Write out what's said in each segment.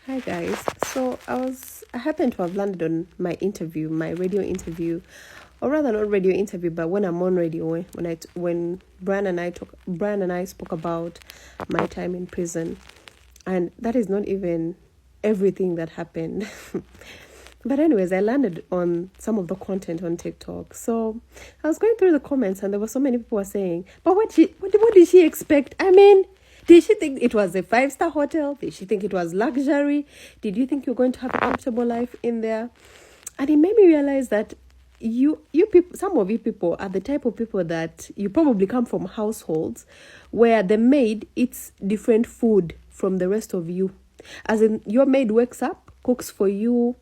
Hi guys. So I happened to have landed on my interview, my radio interview, or rather not radio interview, but when I'm on radio, when Brian and I spoke about my time in prison, and that is not even everything that happened. But anyways, I landed on some of the content on TikTok. So I was going through the comments, and there were so many people were saying, "But what did she expect? I mean, did she think it was a 5-star hotel? Did she think it was luxury? Did you think you're going to have a comfortable life in there?" And it made me realize that you people, some of you people are the type of people that you probably come from households where the maid eats different food from the rest of you. As in, your maid wakes up, cooks for you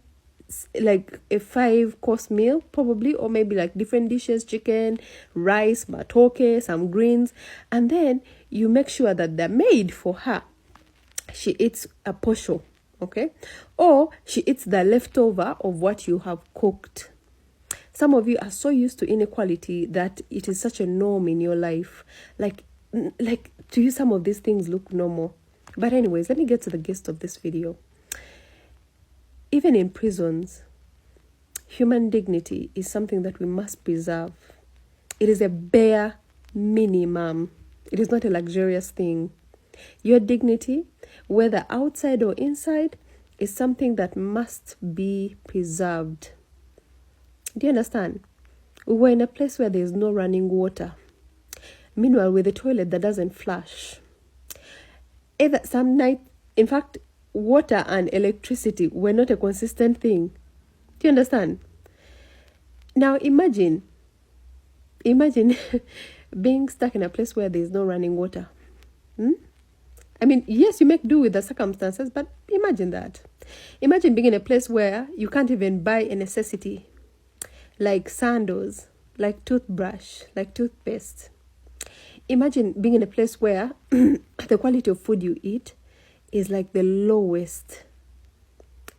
like a 5-course meal probably, or maybe like different dishes, chicken, rice, matoke, some greens, and then you make sure that the maid for her, she eats a posho, okay, or she eats the leftover of what you have cooked. Some of you are so used to inequality that it is such a norm in your life, like to you some of these things look normal. But anyways, let me get to the gist of this video. Even in prisons, human dignity is something that we must preserve. It is a bare minimum. It is not a luxurious thing. Your dignity, whether outside or inside, is something that must be preserved. Do you understand? We were in a place where there is no running water. Meanwhile, with a toilet that doesn't flush. Either some night, in fact, water and electricity were not a consistent thing. Do you understand? Now imagine being stuck in a place where there is no running water. I mean, yes, you make do with the circumstances, but imagine that. Imagine being in a place where you can't even buy a necessity, like sandals, like toothbrush, like toothpaste. Imagine being in a place where the quality of food you eat is like the lowest.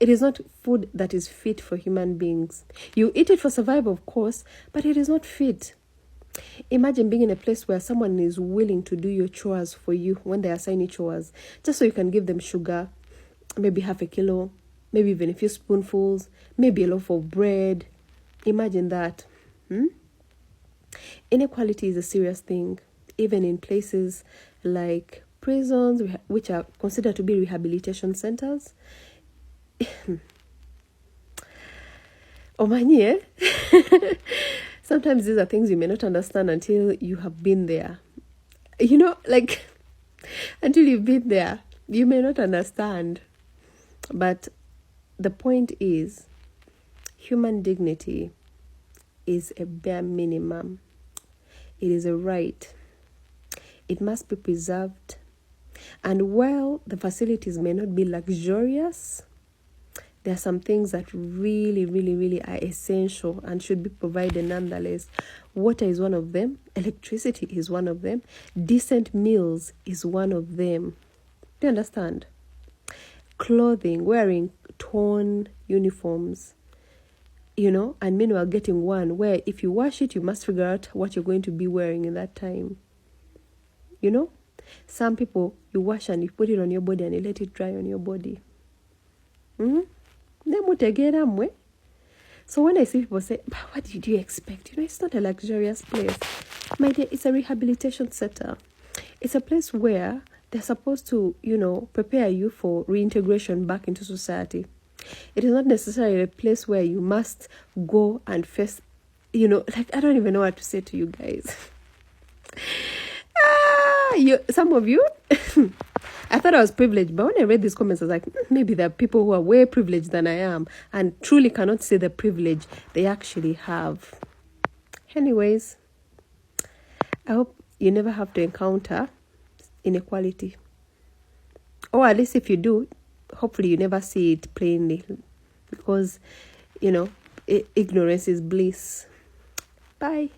It is not food that is fit for human beings. You eat it for survival, of course, but it is not fit. Imagine being in a place where someone is willing to do your chores for you when they assign you chores, just so you can give them sugar, maybe half a kilo, maybe even a few spoonfuls, maybe a loaf of bread. Imagine that. Inequality is a serious thing, even in places like prisons, which are considered to be rehabilitation centers. Omanye. Sometimes these are things you may not understand until you have been there. You know, like, until you've been there, you may not understand. But the point is, human dignity is a bare minimum. It is a right. It must be preserved. And while the facilities may not be luxurious, there are some things that really, really, really are essential and should be provided nonetheless. Water is one of them. Electricity is one of them. Decent meals is one of them. Do you understand? Clothing, wearing torn uniforms, and meanwhile getting one where if you wash it, you must figure out what you're going to be wearing in that time. Some people, you wash and you put it on your body and you let it dry on your body. So when I see people say, "But what did you expect?" It's not a luxurious place. My dear, it's a rehabilitation center. It's a place where they're supposed to, prepare you for reintegration back into society. It is not necessarily a place where you must go and face, I don't even know what to say to you guys. Some of you, I thought I was privileged, but when I read these comments, I was like, maybe there are people who are way privileged than I am and truly cannot see the privilege they actually have. Anyways, I hope you never have to encounter inequality. Or at least if you do, hopefully you never see it plainly, because, ignorance is bliss. Bye.